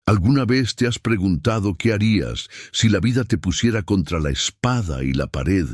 ¿Alguna vez te has preguntado qué harías si la vida te pusiera contra la espada y la pared,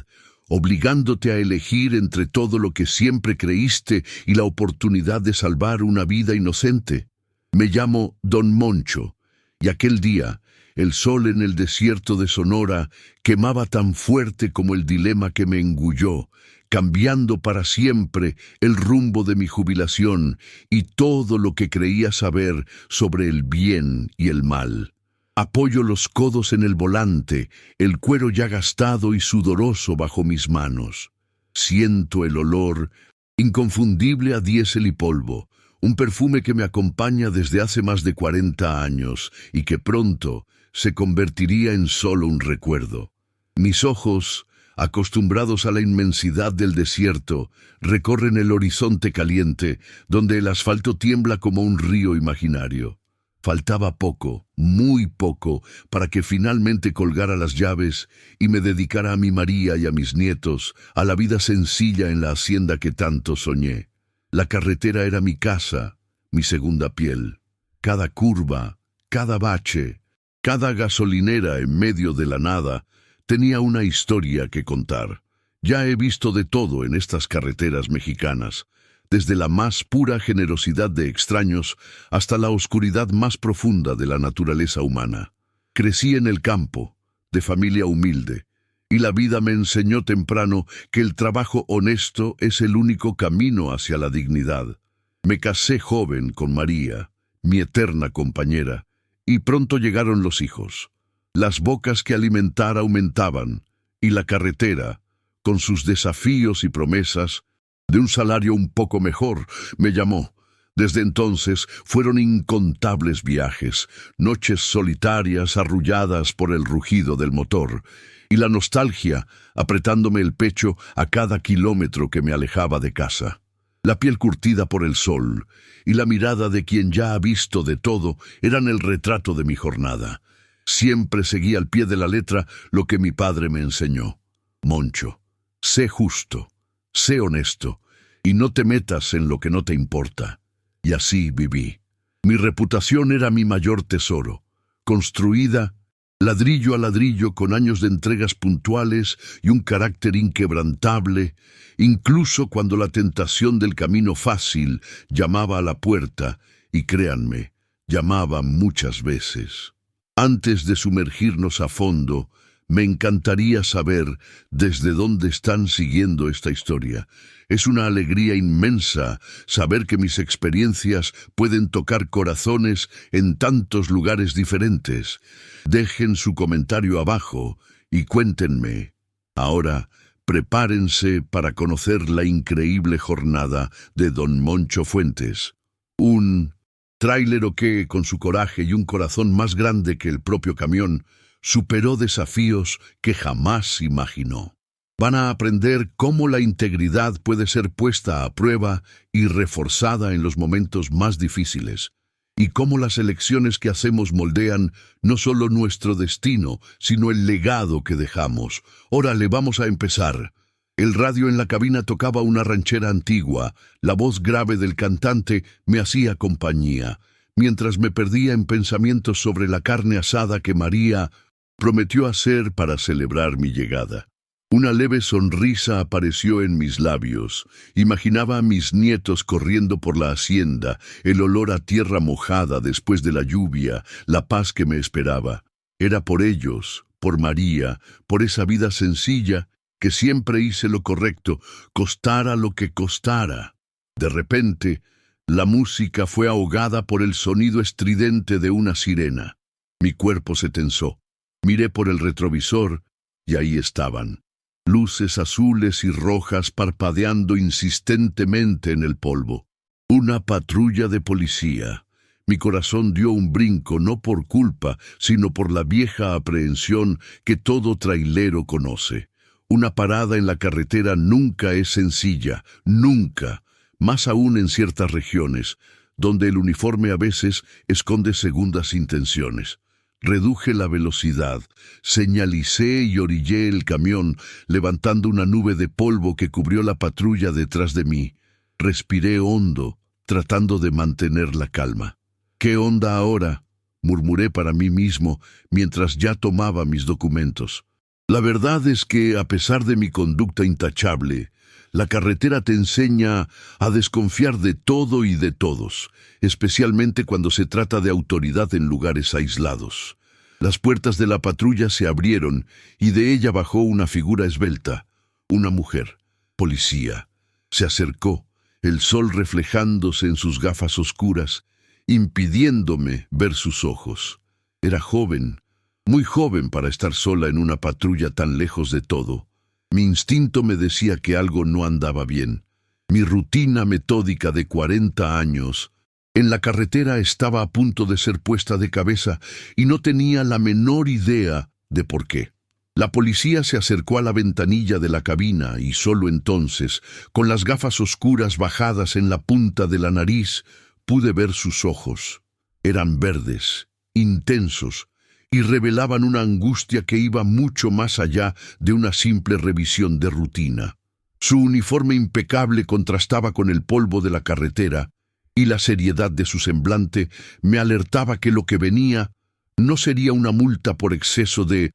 obligándote a elegir entre todo lo que siempre creíste y la oportunidad de salvar una vida inocente? Me llamo Don Moncho, y aquel día, el sol en el desierto de Sonora quemaba tan fuerte como el dilema que me engulló, cambiando para siempre el rumbo de mi jubilación y todo lo que creía saber sobre el bien y el mal. Apoyo los codos en el volante, el cuero ya gastado y sudoroso bajo mis manos. Siento el olor inconfundible a diésel y polvo, un perfume que me acompaña desde hace más de 40 años y que pronto se convertiría en solo un recuerdo. Mis ojos, acostumbrados a la inmensidad del desierto, recorren el horizonte caliente, donde el asfalto tiembla como un río imaginario. Faltaba poco, muy poco, para que finalmente colgara las llaves y me dedicara a mi María y a mis nietos, a la vida sencilla en la hacienda que tanto soñé. La carretera era mi casa, mi segunda piel. Cada curva, cada bache, cada gasolinera en medio de la nada, tenía una historia que contar. Ya he visto de todo en estas carreteras mexicanas, desde la más pura generosidad de extraños hasta la oscuridad más profunda de la naturaleza humana. Crecí en el campo, de familia humilde, y la vida me enseñó temprano que el trabajo honesto es el único camino hacia la dignidad. Me casé joven con María, mi eterna compañera, y pronto llegaron los hijos. Las bocas que alimentar aumentaban, y la carretera, con sus desafíos y promesas, de un salario un poco mejor, me llamó. Desde entonces fueron incontables viajes, noches solitarias arrulladas por el rugido del motor, y la nostalgia apretándome el pecho a cada kilómetro que me alejaba de casa. La piel curtida por el sol y la mirada de quien ya ha visto de todo eran el retrato de mi jornada. Siempre seguí al pie de la letra lo que mi padre me enseñó. Moncho, sé justo, sé honesto, y no te metas en lo que no te importa. Y así viví. Mi reputación era mi mayor tesoro, construida ladrillo a ladrillo con años de entregas puntuales y un carácter inquebrantable, incluso cuando la tentación del camino fácil llamaba a la puerta, y créanme, llamaba muchas veces. Antes de sumergirnos a fondo, me encantaría saber desde dónde están siguiendo esta historia. Es una alegría inmensa saber que mis experiencias pueden tocar corazones en tantos lugares diferentes. Dejen su comentario abajo y cuéntenme. Ahora, prepárense para conocer la increíble jornada de Don Moncho Fuentes. Un tráilero que, con su coraje y un corazón más grande que el propio camión, superó desafíos que jamás imaginó. Van a aprender cómo la integridad puede ser puesta a prueba y reforzada en los momentos más difíciles, y cómo las elecciones que hacemos moldean no solo nuestro destino, sino el legado que dejamos. Órale, vamos a empezar. El radio en la cabina tocaba una ranchera antigua, la voz grave del cantante me hacía compañía, mientras me perdía en pensamientos sobre la carne asada que María prometió hacer para celebrar mi llegada. Una leve sonrisa apareció en mis labios. Imaginaba a mis nietos corriendo por la hacienda, el olor a tierra mojada después de la lluvia, la paz que me esperaba. Era por ellos, por María, por esa vida sencilla, que siempre hice lo correcto, costara lo que costara. De repente, la música fue ahogada por el sonido estridente de una sirena. Mi cuerpo se tensó. Miré por el retrovisor y ahí estaban. Luces azules y rojas parpadeando insistentemente en el polvo. Una patrulla de policía. Mi corazón dio un brinco no por culpa, sino por la vieja aprehensión que todo trailero conoce. Una parada en la carretera nunca es sencilla, nunca, más aún en ciertas regiones, donde el uniforme a veces esconde segundas intenciones. Reduje la velocidad, señalicé y orillé el camión, levantando una nube de polvo que cubrió la patrulla detrás de mí. Respiré hondo, tratando de mantener la calma. ¿Qué onda ahora? murmuré para mí mismo mientras ya tomaba mis documentos. La verdad es que, a pesar de mi conducta intachable, la carretera te enseña a desconfiar de todo y de todos, especialmente cuando se trata de autoridad en lugares aislados. Las puertas de la patrulla se abrieron y de ella bajó una figura esbelta, una mujer, policía. Se acercó, el sol reflejándose en sus gafas oscuras, impidiéndome ver sus ojos. Era joven, muy joven para estar sola en una patrulla tan lejos de todo. Mi instinto me decía que algo no andaba bien. Mi rutina metódica de 40 años en la carretera estaba a punto de ser puesta de cabeza y no tenía la menor idea de por qué. La policía se acercó a la ventanilla de la cabina y solo entonces, con las gafas oscuras bajadas en la punta de la nariz, pude ver sus ojos. Eran verdes, intensos, y revelaban una angustia que iba mucho más allá de una simple revisión de rutina. Su uniforme impecable contrastaba con el polvo de la carretera, y la seriedad de su semblante me alertaba que lo que venía no sería una multa por exceso de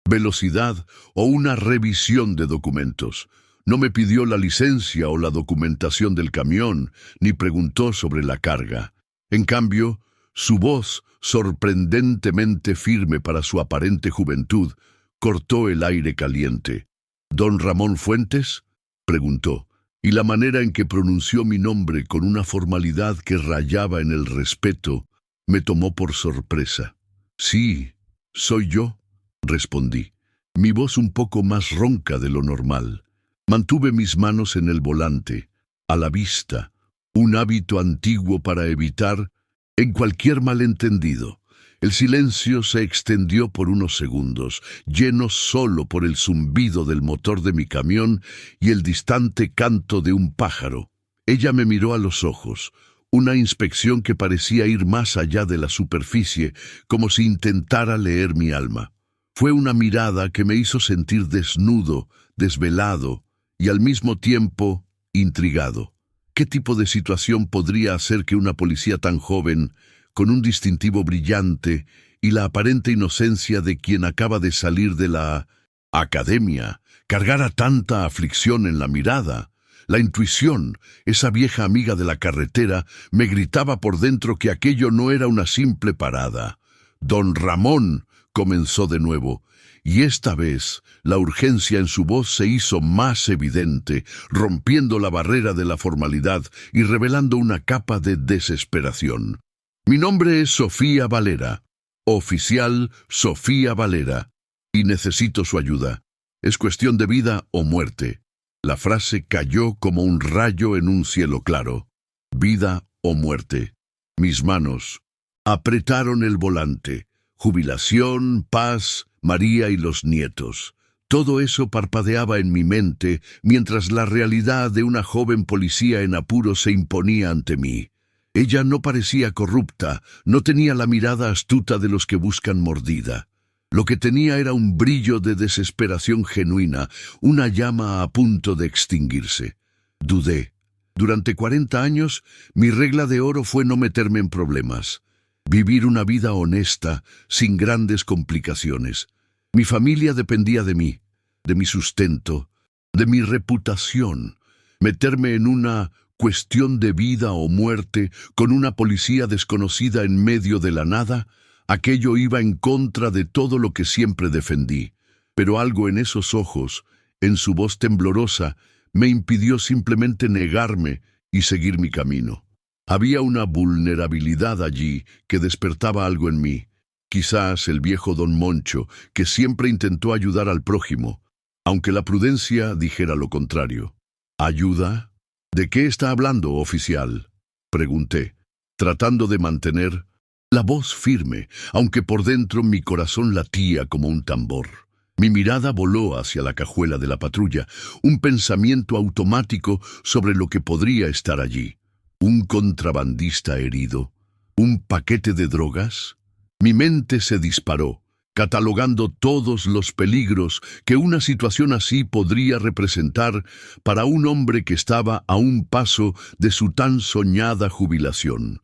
velocidad o una revisión de documentos. No me pidió la licencia o la documentación del camión, ni preguntó sobre la carga. En cambio, su voz, sorprendentemente firme para su aparente juventud, cortó el aire caliente. «¿Don Ramón Fuentes?», preguntó, y la manera en que pronunció mi nombre con una formalidad que rayaba en el respeto me tomó por sorpresa. «Sí, soy yo», respondí, mi voz un poco más ronca de lo normal. Mantuve mis manos en el volante, a la vista, un hábito antiguo para evitar en cualquier malentendido. El silencio se extendió por unos segundos, lleno solo por el zumbido del motor de mi camión y el distante canto de un pájaro. Ella me miró a los ojos, una inspección que parecía ir más allá de la superficie, como si intentara leer mi alma. Fue una mirada que me hizo sentir desnudo, desvelado y al mismo tiempo intrigado. ¿Qué tipo de situación podría hacer que una policía tan joven, con un distintivo brillante y la aparente inocencia de quien acaba de salir de la academia, cargara tanta aflicción en la mirada? La intuición, esa vieja amiga de la carretera, me gritaba por dentro que aquello no era una simple parada. «Don Ramón», comenzó de nuevo, y esta vez la urgencia en su voz se hizo más evidente, rompiendo la barrera de la formalidad y revelando una capa de desesperación. «Mi nombre es Sofía Valera, oficial Sofía Valera, y necesito su ayuda. Es cuestión de vida o muerte». La frase cayó como un rayo en un cielo claro. Vida o muerte. Mis manos apretaron el volante. Jubilación, paz, María y los nietos. Todo eso parpadeaba en mi mente mientras la realidad de una joven policía en apuros se imponía ante mí. Ella no parecía corrupta, no tenía la mirada astuta de los que buscan mordida. Lo que tenía era un brillo de desesperación genuina, una llama a punto de extinguirse. Dudé. Durante 40 años, mi regla de oro fue no meterme en problemas. Vivir una vida honesta, sin grandes complicaciones. Mi familia dependía de mí, de mi sustento, de mi reputación. Meterme en una cuestión de vida o muerte con una policía desconocida en medio de la nada, aquello iba en contra de todo lo que siempre defendí. Pero algo en esos ojos, en su voz temblorosa, me impidió simplemente negarme y seguir mi camino. Había una vulnerabilidad allí que despertaba algo en mí. Quizás el viejo don Moncho, que siempre intentó ayudar al prójimo, aunque la prudencia dijera lo contrario. ¿Ayuda? ¿De qué está hablando, oficial?, pregunté, tratando de mantener la voz firme, aunque por dentro mi corazón latía como un tambor. Mi mirada voló hacia la cajuela de la patrulla, un pensamiento automático sobre lo que podría estar allí. ¿Un contrabandista herido? ¿Un paquete de drogas? Mi mente se disparó, catalogando todos los peligros que una situación así podría representar para un hombre que estaba a un paso de su tan soñada jubilación.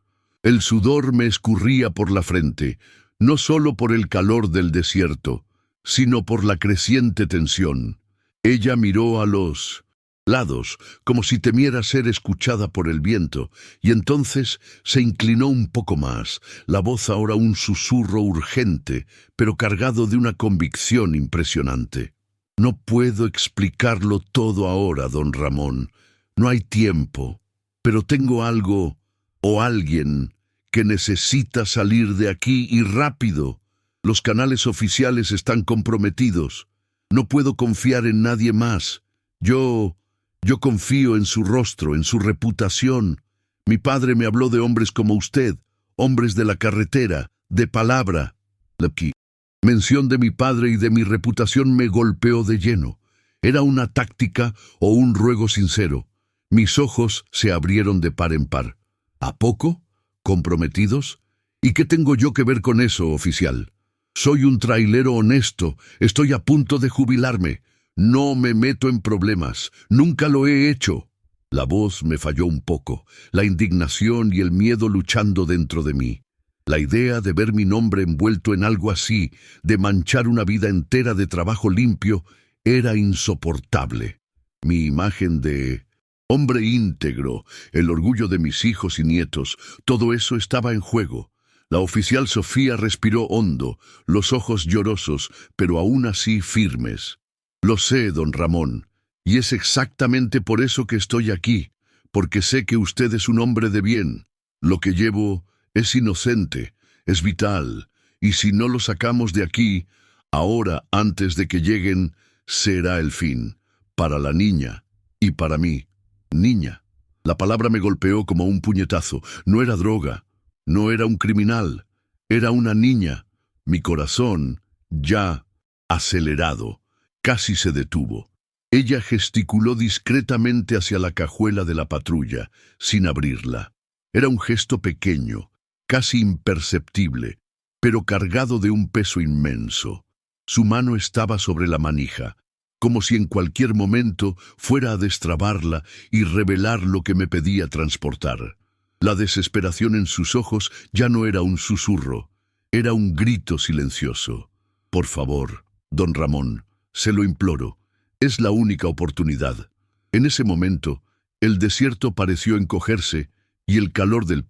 El sudor me escurría por la frente, no solo por el calor del desierto, sino por la creciente tensión. Ella miró a los lados, como si temiera ser escuchada por el viento, y entonces se inclinó un poco más, la voz ahora un susurro urgente, pero cargado de una convicción impresionante. No puedo explicarlo todo ahora, don Ramón. No hay tiempo, pero tengo algo o alguien que necesita salir de aquí y rápido. Los canales oficiales están comprometidos. No puedo confiar en nadie más. Yo confío en su rostro, en su reputación. Mi padre me habló de hombres como usted, hombres de la carretera, de palabra. La mención de mi padre y de mi reputación me golpeó de lleno. ¿Era una táctica o un ruego sincero? Mis ojos se abrieron de par en par. ¿A poco? ¿Comprometidos? ¿Y qué tengo yo que ver con eso, oficial? Soy un trailero honesto, estoy a punto de jubilarme. No me meto en problemas, nunca lo he hecho. La voz me falló un poco, la indignación y el miedo luchando dentro de mí. La idea de ver mi nombre envuelto en algo así, de manchar una vida entera de trabajo limpio, era insoportable. Mi imagen de hombre íntegro, el orgullo de mis hijos y nietos, todo eso estaba en juego. La oficial Sofía respiró hondo, los ojos llorosos, pero aún así firmes. Lo sé, don Ramón, y es exactamente por eso que estoy aquí, porque sé que usted es un hombre de bien. Lo que llevo es inocente, es vital, y si no lo sacamos de aquí, ahora, antes de que lleguen, será el fin, para la niña y para mí. Niña. La palabra me golpeó como un puñetazo. No era droga, no era un criminal, era una niña. Mi corazón, ya acelerado, casi se detuvo. Ella gesticuló discretamente hacia la cajuela de la patrulla, sin abrirla. Era un gesto pequeño, casi imperceptible, pero cargado de un peso inmenso. Su mano estaba sobre la manija, como si en cualquier momento fuera a destrabarla y revelar lo que me pedía transportar. La desesperación en sus ojos ya no era un susurro, era un grito silencioso. Por favor, don Ramón, se lo imploro, es la única oportunidad. En ese momento, el desierto pareció encogerse y el calor del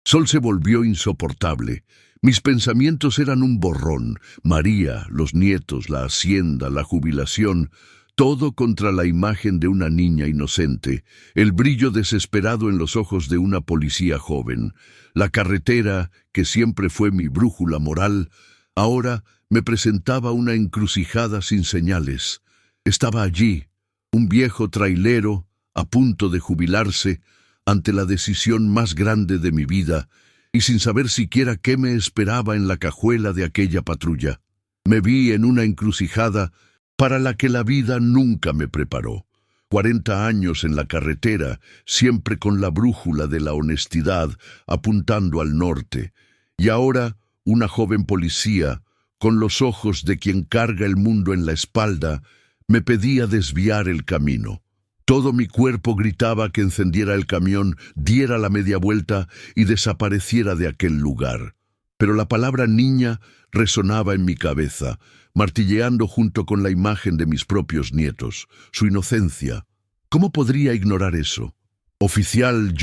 sol se volvió insoportable. Mis pensamientos eran un borrón. María, los nietos, la hacienda, la jubilación, todo contra la imagen de una niña inocente, el brillo desesperado en los ojos de una policía joven. La carretera, que siempre fue mi brújula moral, ahora me presentaba una encrucijada sin señales. Estaba allí, un viejo trailero, a punto de jubilarse, ante la decisión más grande de mi vida, y sin saber siquiera qué me esperaba en la cajuela de aquella patrulla. Me vi en una encrucijada para la que la vida nunca me preparó. 40 años en la carretera, siempre con la brújula de la honestidad apuntando al norte, y ahora una joven policía, con los ojos de quien carga el mundo en la espalda, me pedía desviar el camino. Todo mi cuerpo gritaba que encendiera el camión, diera la media vuelta y desapareciera de aquel lugar. Pero la palabra niña resonaba en mi cabeza, martilleando junto con la imagen de mis propios nietos, su inocencia. ¿Cómo podría ignorar eso? Oficial,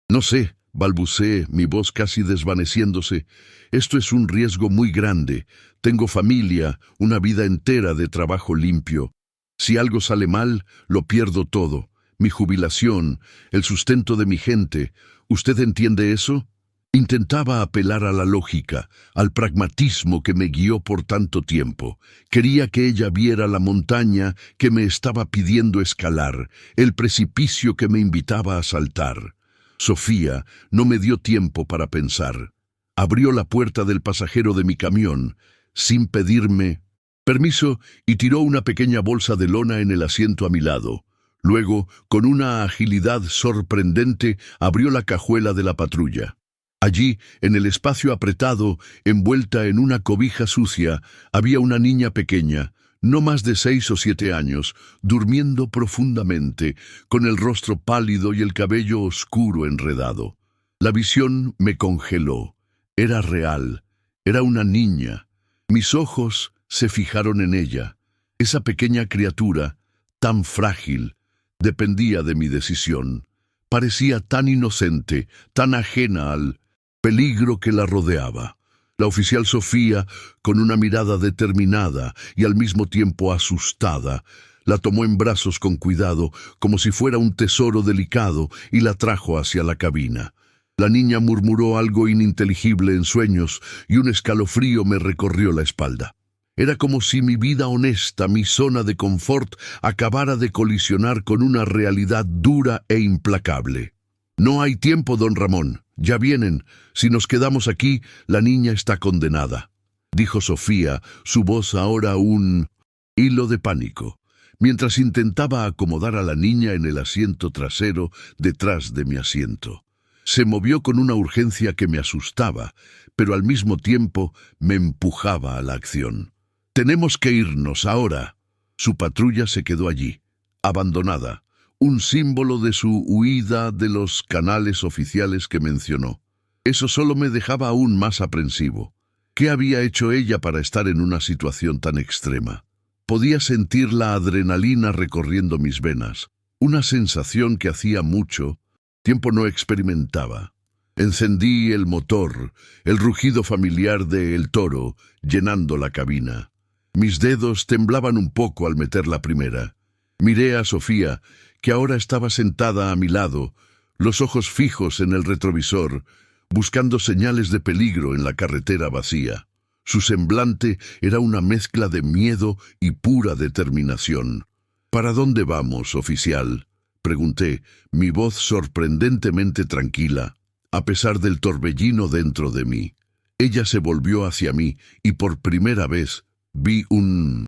no sé, balbuceé, mi voz casi desvaneciéndose. Esto es un riesgo muy grande. Tengo familia, una vida entera de trabajo limpio. Si algo sale mal, lo pierdo todo. Mi jubilación, el sustento de mi gente. ¿Usted entiende eso? Intentaba apelar a la lógica, al pragmatismo que me guió por tanto tiempo. Quería que ella viera la montaña que me estaba pidiendo escalar, el precipicio que me invitaba a saltar. Sofía no me dio tiempo para pensar. Abrió la puerta del pasajero de mi camión, sin pedirme permiso, y tiró una pequeña bolsa de lona en el asiento a mi lado. Luego, con una agilidad sorprendente, abrió la cajuela de la patrulla. Allí, en el espacio apretado, envuelta en una cobija sucia, había una niña pequeña, no más de 6 o 7 años, durmiendo profundamente, con el rostro pálido y el cabello oscuro enredado. La visión me congeló. Era real. Era una niña. Mis ojos se fijaron en ella. Esa pequeña criatura, tan frágil, dependía de mi decisión. Parecía tan inocente, tan ajena al peligro que la rodeaba. La oficial Sofía, con una mirada determinada y al mismo tiempo asustada, la tomó en brazos con cuidado, como si fuera un tesoro delicado, y la trajo hacia la cabina. La niña murmuró algo ininteligible en sueños, y un escalofrío me recorrió la espalda. Era como si mi vida honesta, mi zona de confort, acabara de colisionar con una realidad dura e implacable. «No hay tiempo, don Ramón. Ya vienen. Si nos quedamos aquí, la niña está condenada», dijo Sofía, su voz ahora un hilo de pánico, mientras intentaba acomodar a la niña en el asiento trasero detrás de mi asiento. Se movió con una urgencia que me asustaba, pero al mismo tiempo me empujaba a la acción. «Tenemos que irnos ahora». Su patrulla se quedó allí, abandonada, un símbolo de su huida de los canales oficiales que mencionó. Eso solo me dejaba aún más aprensivo. ¿Qué había hecho ella para estar en una situación tan extrema? Podía sentir la adrenalina recorriendo mis venas, una sensación que hacía mucho tiempo no experimentaba. Encendí el motor, el rugido familiar de El Toro, llenando la cabina. Mis dedos temblaban un poco al meter la primera. Miré a Sofía, que ahora estaba sentada a mi lado, los ojos fijos en el retrovisor, buscando señales de peligro en la carretera vacía. Su semblante era una mezcla de miedo y pura determinación. «¿Para dónde vamos, oficial?», pregunté, mi voz sorprendentemente tranquila, a pesar del torbellino dentro de mí. Ella se volvió hacia mí y por primera vez vi un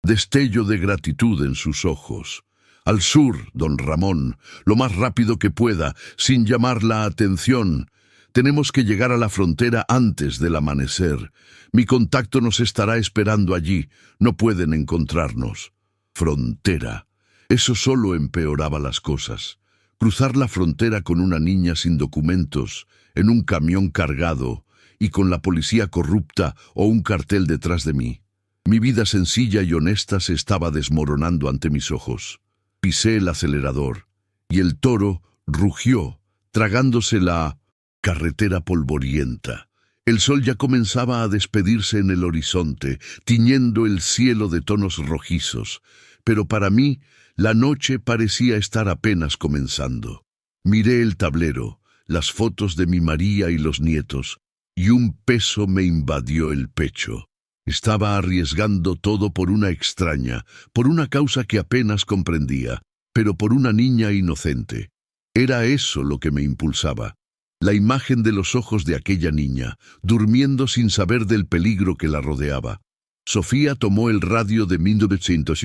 destello de gratitud en sus ojos. «Al sur, don Ramón, lo más rápido que pueda, sin llamar la atención. Tenemos que llegar a la frontera antes del amanecer. Mi contacto nos estará esperando allí. No pueden encontrarnos». Frontera. Eso solo empeoraba las cosas. Cruzar la frontera con una niña sin documentos, en un camión cargado, y con la policía corrupta o un cartel detrás de mí. Mi vida sencilla y honesta se estaba desmoronando ante mis ojos. Pisé el acelerador, y El Toro rugió, tragándose la carretera polvorienta. El sol ya comenzaba a despedirse en el horizonte, tiñendo el cielo de tonos rojizos, pero para mí la noche parecía estar apenas comenzando. Miré el tablero, las fotos de mi María y los nietos, y un peso me invadió el pecho. Estaba arriesgando todo por una extraña, por una causa que apenas comprendía, pero por una niña inocente. Era eso lo que me impulsaba. La imagen de los ojos de aquella niña, durmiendo sin saber del peligro que la rodeaba. Sofía tomó el radio de 1900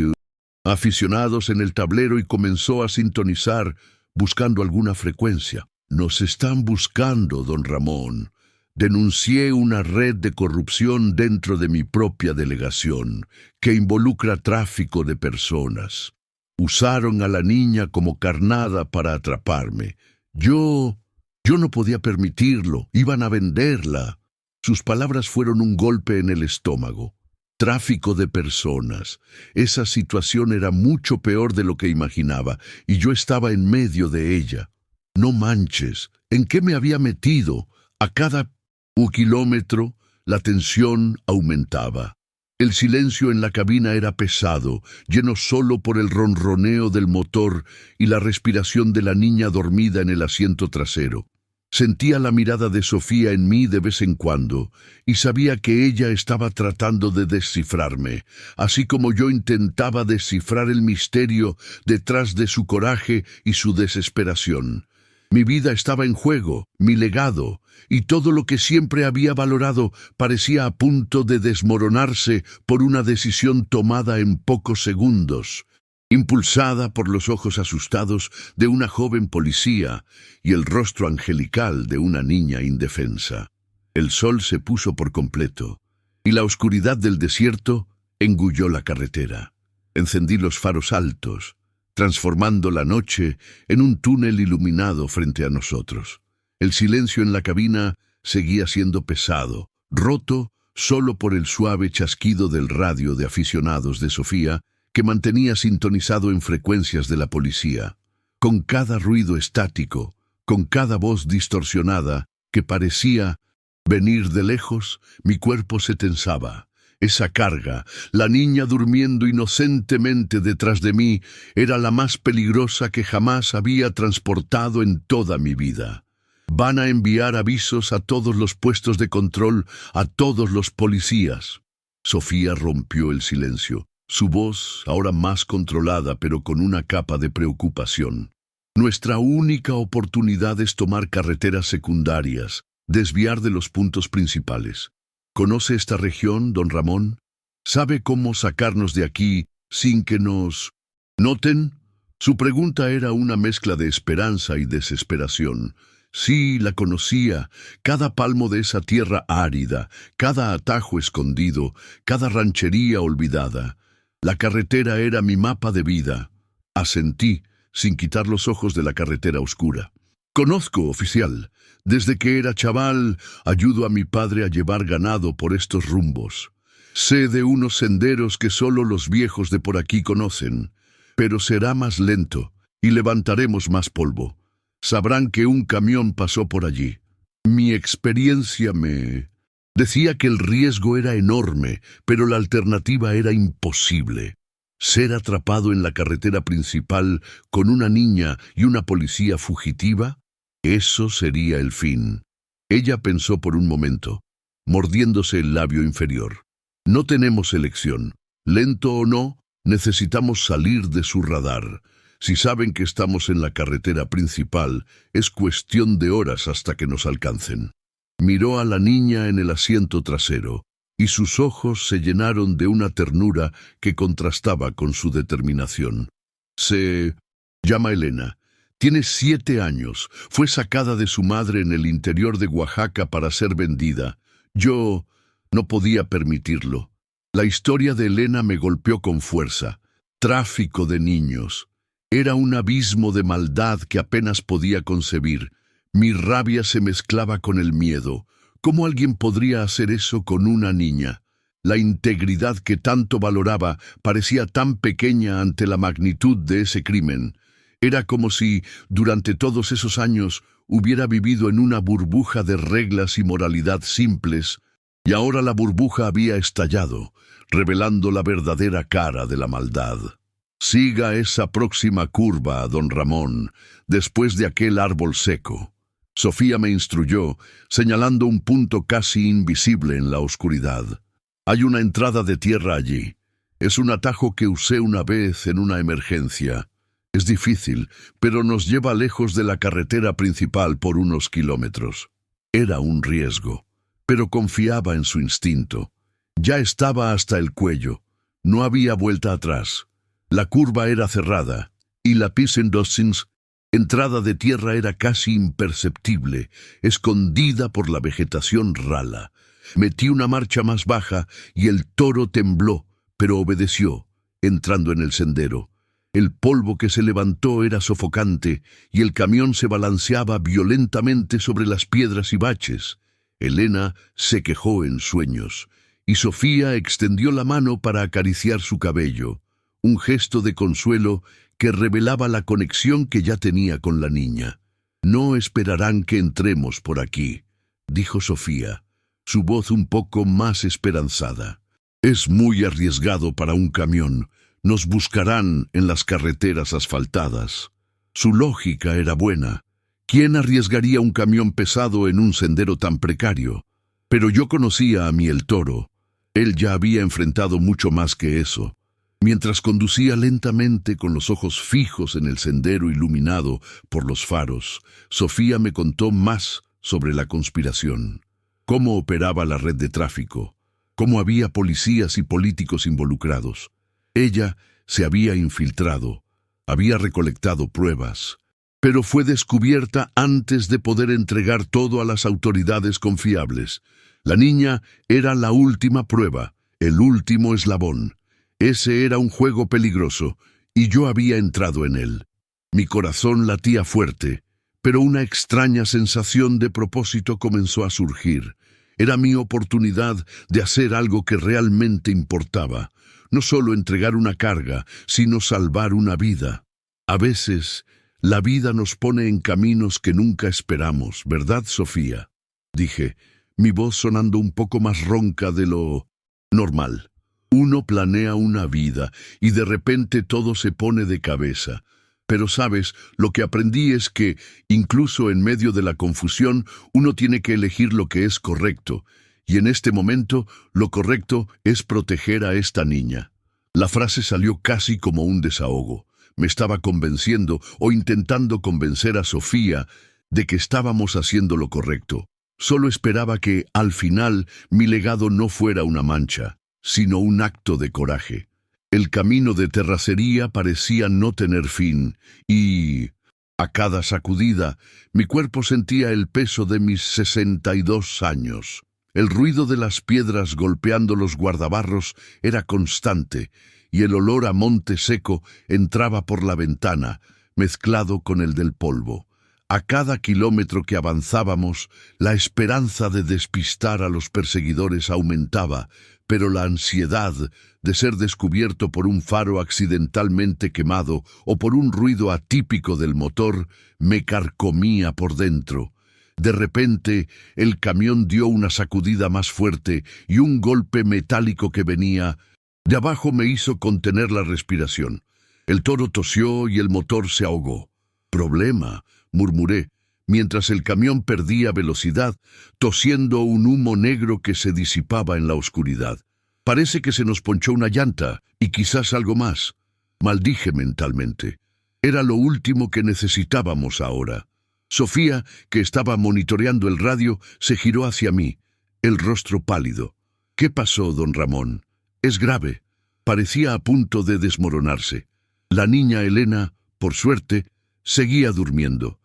aficionados en el tablero y comenzó a sintonizar, buscando alguna frecuencia. «Nos están buscando, don Ramón. Denuncié una red de corrupción dentro de mi propia delegación, que involucra tráfico de personas. Usaron a la niña como carnada para atraparme. Yo no podía permitirlo, iban a venderla». Sus palabras fueron un golpe en el estómago. Tráfico de personas. Esa situación era mucho peor de lo que imaginaba, y yo estaba en medio de ella. No manches, ¿en qué me había metido? A cada kilómetro, la tensión aumentaba. El silencio en la cabina era pesado, lleno solo por el ronroneo del motor y la respiración de la niña dormida en el asiento trasero. Sentía la mirada de Sofía en mí de vez en cuando, y sabía que ella estaba tratando de descifrarme, así como yo intentaba descifrar el misterio detrás de su coraje y su desesperación. Mi vida estaba en juego, mi legado, y todo lo que siempre había valorado parecía a punto de desmoronarse por una decisión tomada en pocos segundos, impulsada por los ojos asustados de una joven policía y el rostro angelical de una niña indefensa. El sol se puso por completo, y la oscuridad del desierto engulló la carretera. Encendí los faros altos, transformando la noche en un túnel iluminado frente a nosotros. El silencio en la cabina seguía siendo pesado, roto solo por el suave chasquido del radio de aficionados de Sofía, que mantenía sintonizado en frecuencias de la policía. Con cada ruido estático, con cada voz distorsionada que parecía venir de lejos, mi cuerpo se tensaba. Esa carga, la niña durmiendo inocentemente detrás de mí, era la más peligrosa que jamás había transportado en toda mi vida. Van a enviar avisos a todos los puestos de control, a todos los policías. Sofía rompió el silencio, su voz ahora más controlada pero con una capa de preocupación. Nuestra única oportunidad es tomar carreteras secundarias, desviar de los puntos principales. ¿Conoce esta región, don Ramón? ¿Sabe cómo sacarnos de aquí sin que nos noten? Su pregunta era una mezcla de esperanza y desesperación. Sí, la conocía, cada palmo de esa tierra árida, cada atajo escondido, cada ranchería olvidada. La carretera era mi mapa de vida. Asentí, sin quitar los ojos de la carretera oscura. Conozco, oficial. Desde que era chaval, ayudo a mi padre a llevar ganado por estos rumbos. Sé de unos senderos que solo los viejos de por aquí conocen, pero será más lento y levantaremos más polvo. Sabrán que un camión pasó por allí. Mi experiencia me decía que el riesgo era enorme, pero la alternativa era imposible. Ser atrapado en la carretera principal con una niña y una policía fugitiva, eso sería el fin. Ella pensó por un momento, mordiéndose el labio inferior. No tenemos elección. Lento o no, necesitamos salir de su radar. Si saben que estamos en la carretera principal, es cuestión de horas hasta que nos alcancen. Miró a la niña en el asiento trasero, y sus ojos se llenaron de una ternura que contrastaba con su determinación. Se llama Elena. Tiene 7 años. Fue sacada de su madre en el interior de Oaxaca para ser vendida. Yo no podía permitirlo. La historia de Elena me golpeó con fuerza. Tráfico de niños. Era un abismo de maldad que apenas podía concebir. Mi rabia se mezclaba con el miedo. ¿Cómo alguien podría hacer eso con una niña? La integridad que tanto valoraba parecía tan pequeña ante la magnitud de ese crimen. Era como si, durante todos esos años, hubiera vivido en una burbuja de reglas y moralidad simples, y ahora la burbuja había estallado, revelando la verdadera cara de la maldad. Siga esa próxima curva, don Ramón, después de aquel árbol seco. Sofía me instruyó, señalando un punto casi invisible en la oscuridad. Hay una entrada de tierra allí. Es un atajo que usé una vez en una emergencia. Es difícil, pero nos lleva lejos de la carretera principal por unos kilómetros. Era un riesgo, pero confiaba en su instinto. Ya estaba hasta el cuello. No había vuelta atrás. La curva era cerrada, y la Pisse-en-Dossins, entrada de tierra, era casi imperceptible, escondida por la vegetación rala. Metí una marcha más baja y el toro tembló, pero obedeció, entrando en el sendero. El polvo que se levantó era sofocante y el camión se balanceaba violentamente sobre las piedras y baches. Elena se quejó en sueños, y Sofía extendió la mano para acariciar su cabello, un gesto de consuelo que revelaba la conexión que ya tenía con la niña. «No esperarán que entremos por aquí», dijo Sofía, su voz un poco más esperanzada. «Es muy arriesgado para un camión. Nos buscarán en las carreteras asfaltadas». Su lógica era buena. ¿Quién arriesgaría un camión pesado en un sendero tan precario? Pero yo conocía a mi el toro. Él ya había enfrentado mucho más que eso. Mientras conducía lentamente con los ojos fijos en el sendero iluminado por los faros, Sofía me contó más sobre la conspiración, cómo operaba la red de tráfico, cómo había policías y políticos involucrados. Ella se había infiltrado, había recolectado pruebas, pero fue descubierta antes de poder entregar todo a las autoridades confiables. La niña era la última prueba, el último eslabón. Ese era un juego peligroso, y yo había entrado en él. Mi corazón latía fuerte, pero una extraña sensación de propósito comenzó a surgir. Era mi oportunidad de hacer algo que realmente importaba. No solo entregar una carga, sino salvar una vida. A veces, la vida nos pone en caminos que nunca esperamos, ¿verdad, Sofía? Dije, mi voz sonando un poco más ronca de lo normal. Uno planea una vida y de repente todo se pone de cabeza. Pero sabes, lo que aprendí es que, incluso en medio de la confusión, uno tiene que elegir lo que es correcto. Y en este momento, lo correcto es proteger a esta niña. La frase salió casi como un desahogo. Me estaba convenciendo o intentando convencer a Sofía de que estábamos haciendo lo correcto. Solo esperaba que, al final, mi legado no fuera una mancha, sino un acto de coraje. El camino de terracería parecía no tener fin, y, a cada sacudida, mi cuerpo sentía el peso de mis 62 años. El ruido de las piedras golpeando los guardabarros era constante, y el olor a monte seco entraba por la ventana, mezclado con el del polvo. A cada kilómetro que avanzábamos, la esperanza de despistar a los perseguidores aumentaba, pero la ansiedad de ser descubierto por un faro accidentalmente quemado o por un ruido atípico del motor me carcomía por dentro. De repente, el camión dio una sacudida más fuerte y un golpe metálico que venía de abajo me hizo contener la respiración. El toro tosió y el motor se ahogó. «Problema», murmuré, mientras el camión perdía velocidad, tosiendo un humo negro que se disipaba en la oscuridad. «Parece que se nos ponchó una llanta, y quizás algo más», maldije mentalmente. Era lo último que necesitábamos ahora. Sofía, que estaba monitoreando el radio, se giró hacia mí, el rostro pálido. «¿Qué pasó, don Ramón? Es grave». Parecía a punto de desmoronarse. La niña Elena, por suerte, seguía durmiendo,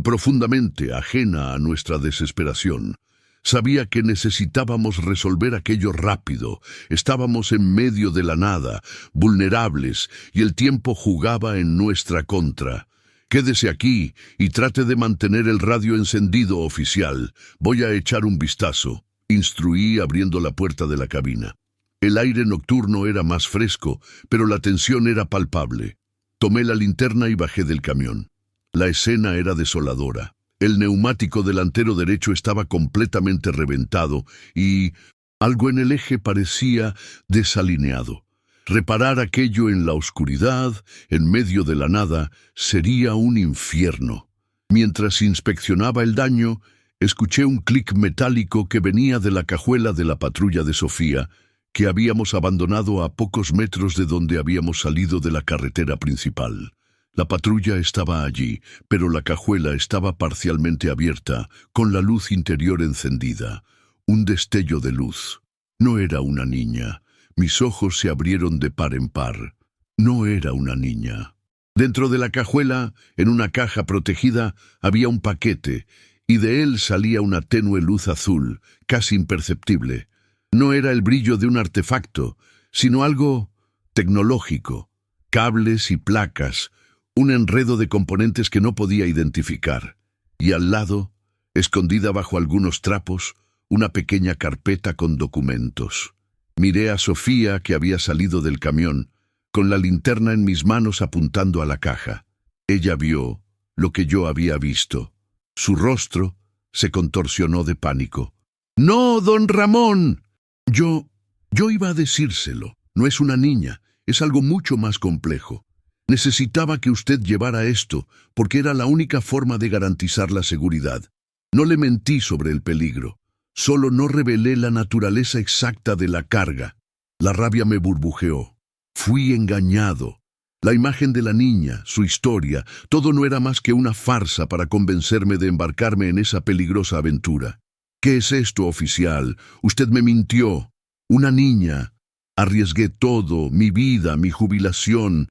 profundamente ajena a nuestra desesperación. Sabía que necesitábamos resolver aquello rápido. Estábamos en medio de la nada, vulnerables, y el tiempo jugaba en nuestra contra. «Quédese aquí y trate de mantener el radio encendido, oficial. Voy a echar un vistazo», instruí abriendo la puerta de la cabina. El aire nocturno era más fresco, pero la tensión era palpable. Tomé la linterna y bajé del camión. La escena era desoladora. El neumático delantero derecho estaba completamente reventado y algo en el eje parecía desalineado. Reparar aquello en la oscuridad, en medio de la nada, sería un infierno. Mientras inspeccionaba el daño, escuché un clic metálico que venía de la cajuela de la patrulla de Sofía, que habíamos abandonado a pocos metros de donde habíamos salido de la carretera principal. La patrulla estaba allí, pero la cajuela estaba parcialmente abierta, con la luz interior encendida. Un destello de luz. No era una niña. Mis ojos se abrieron de par en par. No era una niña. Dentro de la cajuela, en una caja protegida, había un paquete, y de él salía una tenue luz azul, casi imperceptible. No era el brillo de un artefacto, sino algo tecnológico. Cables y placas, un enredo de componentes que no podía identificar. Y al lado, escondida bajo algunos trapos, una pequeña carpeta con documentos. Miré a Sofía, que había salido del camión, con la linterna en mis manos apuntando a la caja. Ella vio lo que yo había visto. Su rostro se contorsionó de pánico. «¡No, don Ramón!» Yo iba a decírselo. No es una niña, es algo mucho más complejo. Necesitaba que usted llevara esto, porque era la única forma de garantizar la seguridad. No le mentí sobre el peligro. Solo no revelé la naturaleza exacta de la carga. La rabia me burbujeó. Fui engañado. La imagen de la niña, su historia, todo no era más que una farsa para convencerme de embarcarme en esa peligrosa aventura. «¿Qué es esto, oficial? Usted me mintió. Una niña. Arriesgué todo, mi vida, mi jubilación,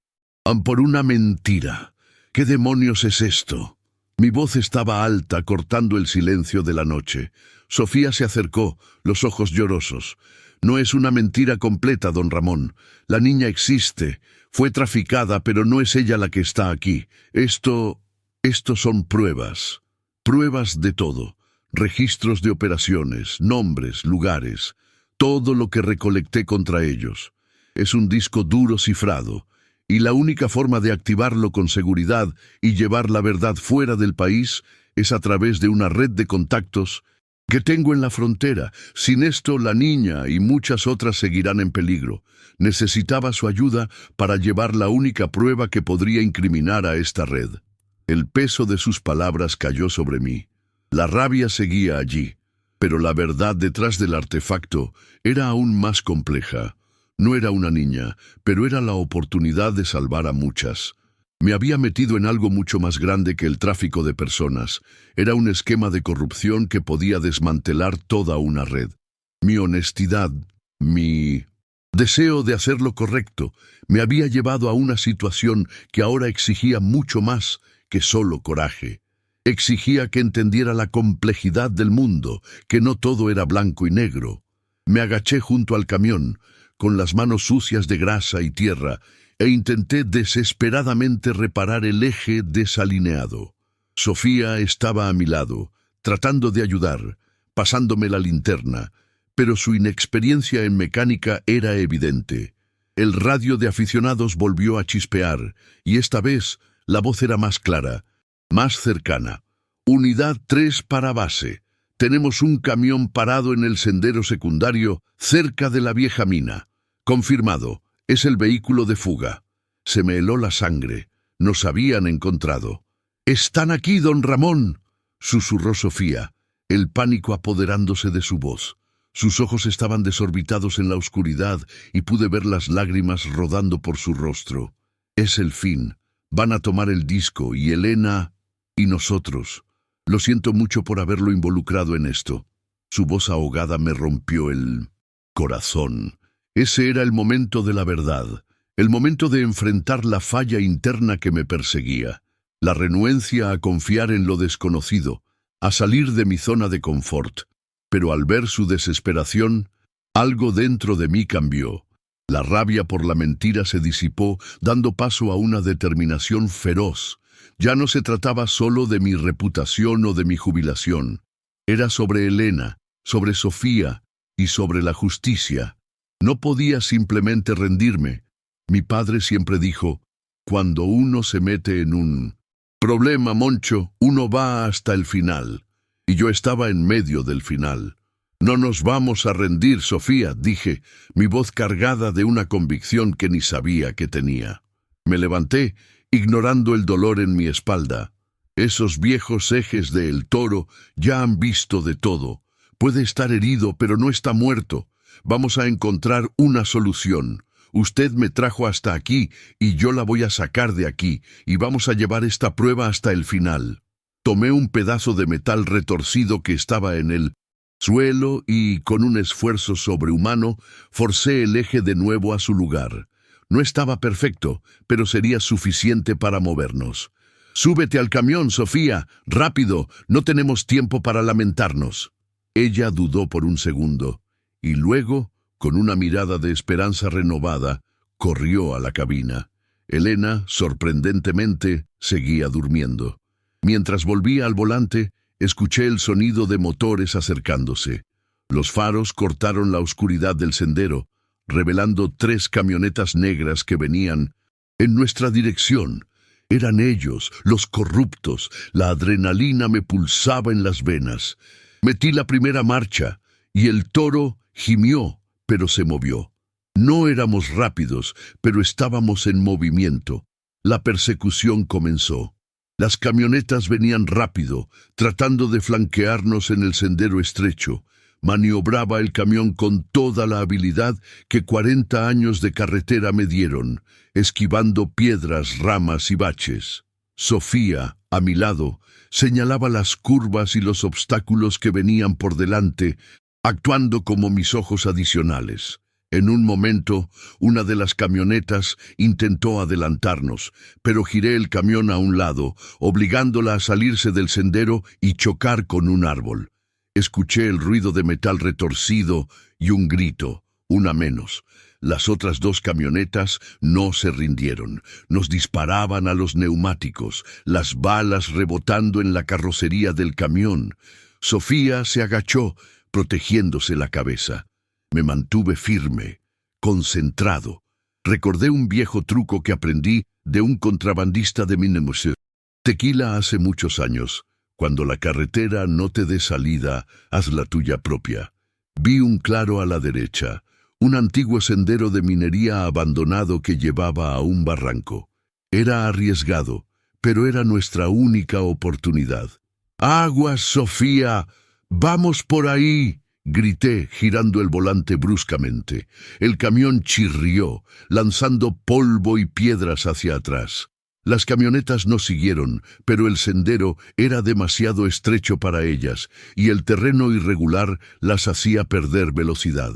por una mentira. ¿Qué demonios es esto?» Mi voz estaba alta, cortando el silencio de la noche. Sofía se acercó, los ojos llorosos. No es una mentira completa, don Ramón. La niña existe. Fue traficada, pero no es ella la que está aquí. Esto son pruebas. Pruebas de todo. Registros de operaciones, nombres, lugares. Todo lo que recolecté contra ellos. Es un disco duro cifrado. Y la única forma de activarlo con seguridad y llevar la verdad fuera del país es a través de una red de contactos que tengo en la frontera. Sin esto, la niña y muchas otras seguirán en peligro. Necesitaba su ayuda para llevar la única prueba que podría incriminar a esta red. El peso de sus palabras cayó sobre mí. La rabia seguía allí, pero la verdad detrás del artefacto era aún más compleja. No era una niña, pero era la oportunidad de salvar a muchas. Me había metido en algo mucho más grande que el tráfico de personas. Era un esquema de corrupción que podía desmantelar toda una red. Mi honestidad, mi deseo de hacer lo correcto, me había llevado a una situación que ahora exigía mucho más que solo coraje. Exigía que entendiera la complejidad del mundo, que no todo era blanco y negro. Me agaché junto al camión, con las manos sucias de grasa y tierra, e intenté desesperadamente reparar el eje desalineado. Sofía estaba a mi lado, tratando de ayudar, pasándome la linterna, pero su inexperiencia en mecánica era evidente. El radio de aficionados volvió a chispear, y esta vez la voz era más clara, más cercana. Unidad 3 para base. Tenemos un camión parado en el sendero secundario, cerca de la vieja mina. Confirmado. Es el vehículo de fuga. Se me heló la sangre. Nos habían encontrado. «¡Están aquí, don Ramón!», susurró Sofía, el pánico apoderándose de su voz. Sus ojos estaban desorbitados en la oscuridad y pude ver las lágrimas rodando por su rostro. «Es el fin. Van a tomar el disco y Elena y nosotros. Lo siento mucho por haberlo involucrado en esto». Su voz ahogada me rompió el corazón. Ese era el momento de la verdad, el momento de enfrentar la falla interna que me perseguía, la renuencia a confiar en lo desconocido, a salir de mi zona de confort. Pero al ver su desesperación, algo dentro de mí cambió. La rabia por la mentira se disipó, dando paso a una determinación feroz. Ya no se trataba solo de mi reputación o de mi jubilación. Era sobre Elena, sobre Sofía y sobre la justicia. No podía simplemente rendirme. Mi padre siempre dijo, cuando uno se mete en un problema, Moncho, uno va hasta el final. Y yo estaba en medio del final. «No nos vamos a rendir, Sofía», dije, mi voz cargada de una convicción que ni sabía que tenía. Me levanté, ignorando el dolor en mi espalda. Esos viejos ejes de El Toro ya han visto de todo. Puede estar herido, pero no está muerto. Vamos a encontrar una solución. Usted me trajo hasta aquí y yo la voy a sacar de aquí y vamos a llevar esta prueba hasta el final. Tomé un pedazo de metal retorcido que estaba en el suelo y, con un esfuerzo sobrehumano, forcé el eje de nuevo a su lugar. No estaba perfecto, pero sería suficiente para movernos. «Súbete al camión, Sofía. Rápido, no tenemos tiempo para lamentarnos». Ella dudó por un segundo. Y luego, con una mirada de esperanza renovada, corrió a la cabina. Elena, sorprendentemente, seguía durmiendo. Mientras volvía al volante, escuché el sonido de motores acercándose. Los faros cortaron la oscuridad del sendero, revelando 3 camionetas negras que venían en nuestra dirección. Eran ellos, los corruptos. La adrenalina me pulsaba en las venas. Metí la primera marcha, y el toro gimió, pero se movió. No éramos rápidos, pero estábamos en movimiento. La persecución comenzó. Las camionetas venían rápido, tratando de flanquearnos en el sendero estrecho. Maniobraba el camión con toda la habilidad que 40 años de carretera me dieron, esquivando piedras, ramas y baches. Sofía, a mi lado, señalaba las curvas y los obstáculos que venían por delante, actuando como mis ojos adicionales. En un momento, una de las camionetas intentó adelantarnos, pero giré el camión a un lado, obligándola a salirse del sendero y chocar con un árbol. Escuché el ruido de metal retorcido y un grito. una menos. Las otras dos camionetas no se rindieron. Nos disparaban a los neumáticos, las balas rebotando en la carrocería del camión. Sofía se agachó, protegiéndose la cabeza. Me mantuve firme, concentrado. Recordé un viejo truco que aprendí de un contrabandista de Minnemuseo. Tequila hace muchos años. Cuando la carretera no te dé salida, haz la tuya propia. Vi un claro a la derecha, un antiguo sendero de minería abandonado que llevaba a un barranco. Era arriesgado, pero era nuestra única oportunidad. ¡Aguas, Sofía! ¡Vamos por ahí!, grité, girando el volante bruscamente. El camión chirrió, lanzando polvo y piedras hacia atrás. Las camionetas nos siguieron, pero el sendero era demasiado estrecho para ellas, y el terreno irregular las hacía perder velocidad.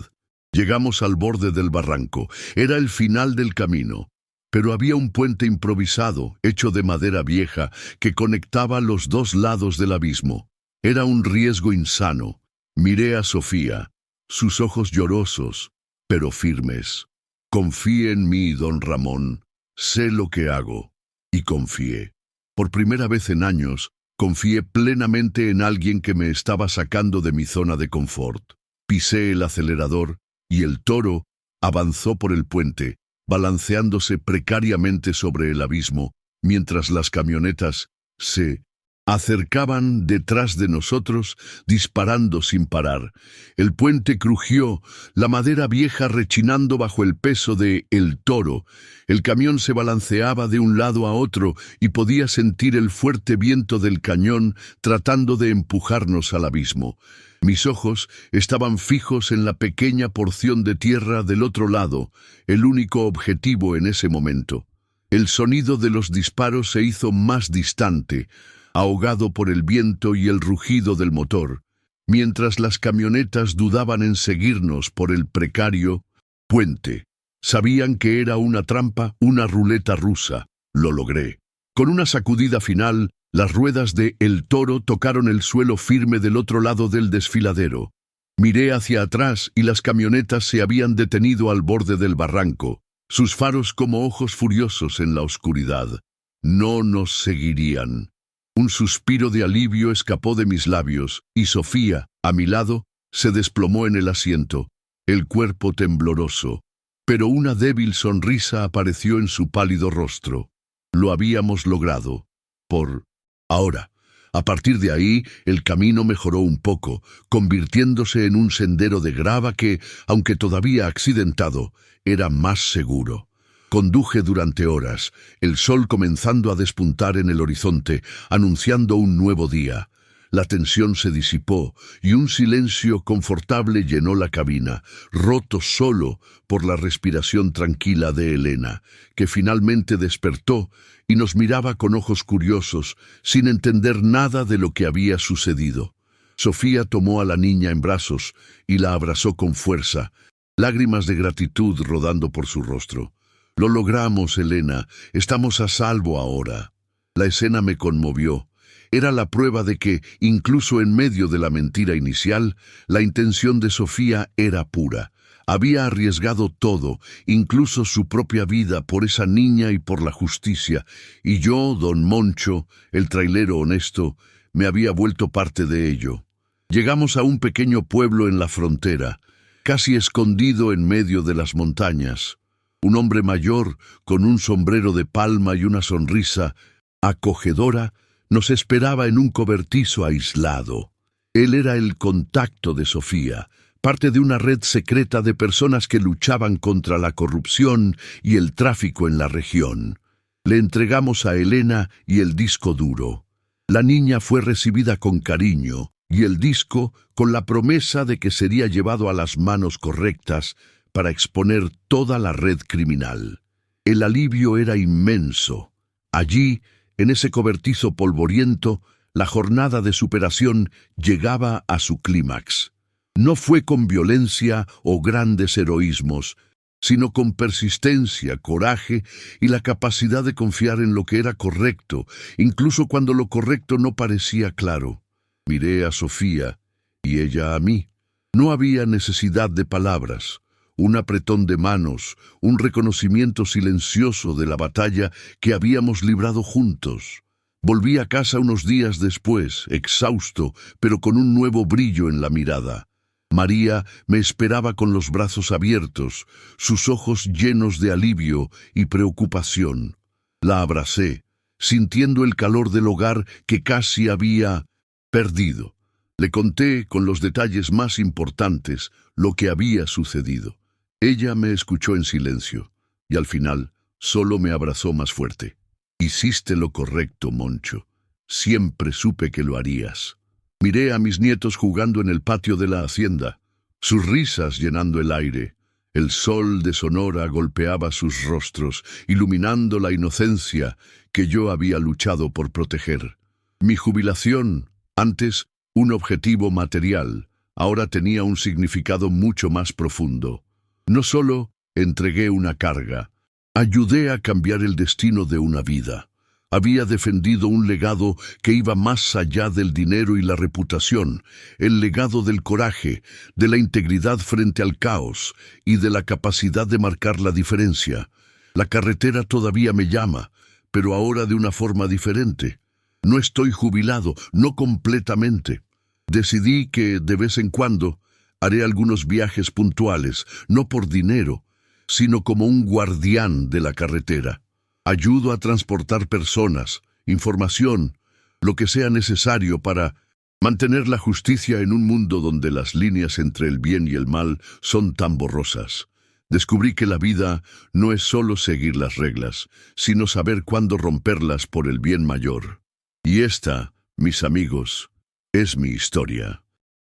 Llegamos al borde del barranco. Era el final del camino, pero había un puente improvisado, hecho de madera vieja, que conectaba los dos lados del abismo. Era un riesgo insano. Miré a Sofía, sus ojos llorosos, pero firmes. «Confíe en mí, don Ramón. Sé lo que hago». Y confié. Por primera vez en años, confié plenamente en alguien que me estaba sacando de mi zona de confort. Pisé el acelerador y el toro avanzó por el puente, balanceándose precariamente sobre el abismo, mientras las camionetas se acercaban detrás de nosotros, disparando sin parar. El puente crujió, la madera vieja rechinando bajo el peso de el toro. El camión se balanceaba de un lado a otro y podía sentir el fuerte viento del cañón tratando de empujarnos al abismo. Mis ojos estaban fijos en la pequeña porción de tierra del otro lado, el único objetivo en ese momento. El sonido de los disparos se hizo más distante, ahogado por el viento y el rugido del motor, mientras las camionetas dudaban en seguirnos por el precario puente. Sabían que era una trampa, una ruleta rusa. Lo logré. Con una sacudida final, las ruedas de El Toro tocaron el suelo firme del otro lado del desfiladero. Miré hacia atrás y las camionetas se habían detenido al borde del barranco, sus faros como ojos furiosos en la oscuridad. No nos seguirían. Un suspiro de alivio escapó de mis labios, y Sofía, a mi lado, se desplomó en el asiento, el cuerpo tembloroso, pero una débil sonrisa apareció en su pálido rostro. Lo habíamos logrado. Por ahora. A partir de ahí, el camino mejoró un poco, convirtiéndose en un sendero de grava que, aunque todavía accidentado, era más seguro. Conduje durante horas, el sol comenzando a despuntar en el horizonte, anunciando un nuevo día. La tensión se disipó y un silencio confortable llenó la cabina, roto solo por la respiración tranquila de Elena, que finalmente despertó y nos miraba con ojos curiosos, sin entender nada de lo que había sucedido. Sofía tomó a la niña en brazos y la abrazó con fuerza, lágrimas de gratitud rodando por su rostro. «Lo logramos, Elena. Estamos a salvo ahora». La escena me conmovió. Era la prueba de que, incluso en medio de la mentira inicial, la intención de Sofía era pura. Había arriesgado todo, incluso su propia vida, por esa niña y por la justicia. Y yo, don Moncho, el trailero honesto, me había vuelto parte de ello. Llegamos a un pequeño pueblo en la frontera, casi escondido en medio de las montañas. Un hombre mayor, con un sombrero de palma y una sonrisa acogedora, nos esperaba en un cobertizo aislado. Él era el contacto de Sofía, parte de una red secreta de personas que luchaban contra la corrupción y el tráfico en la región. Le entregamos a Elena y el disco duro. La niña fue recibida con cariño, y el disco con la promesa de que sería llevado a las manos correctas para exponer toda la red criminal. El alivio era inmenso. Allí, en ese cobertizo polvoriento, la jornada de superación llegaba a su clímax. No fue con violencia o grandes heroísmos, sino con persistencia, coraje y la capacidad de confiar en lo que era correcto, incluso cuando lo correcto no parecía claro. Miré a Sofía y ella a mí. No había necesidad de palabras. un apretón de manos, un reconocimiento silencioso de la batalla que habíamos librado juntos. Volví a casa unos días después, exhausto, pero con un nuevo brillo en la mirada. María me esperaba con los brazos abiertos, sus ojos llenos de alivio y preocupación. La abracé, sintiendo el calor del hogar que casi había perdido. Le conté, con los detalles más importantes, lo que había sucedido. Ella me escuchó en silencio, y al final solo me abrazó más fuerte. Hiciste lo correcto, Moncho. Siempre supe que lo harías. Miré a mis nietos jugando en el patio de la hacienda, sus risas llenando el aire. El sol de Sonora golpeaba sus rostros, iluminando la inocencia que yo había luchado por proteger. Mi jubilación, antes un objetivo material, ahora tenía un significado mucho más profundo. No solo entregué una carga, ayudé a cambiar el destino de una vida. Había defendido un legado que iba más allá del dinero y la reputación, el legado del coraje, de la integridad frente al caos y de la capacidad de marcar la diferencia. La carretera todavía me llama, pero ahora de una forma diferente. No estoy jubilado, no completamente. Decidí que, de vez en cuando, haré algunos viajes puntuales, no por dinero, sino como un guardián de la carretera. Ayudo a transportar personas, información, lo que sea necesario para mantener la justicia en un mundo donde las líneas entre el bien y el mal son tan borrosas. Descubrí que la vida no es solo seguir las reglas, sino saber cuándo romperlas por el bien mayor. Y esta, mis amigos, es mi historia.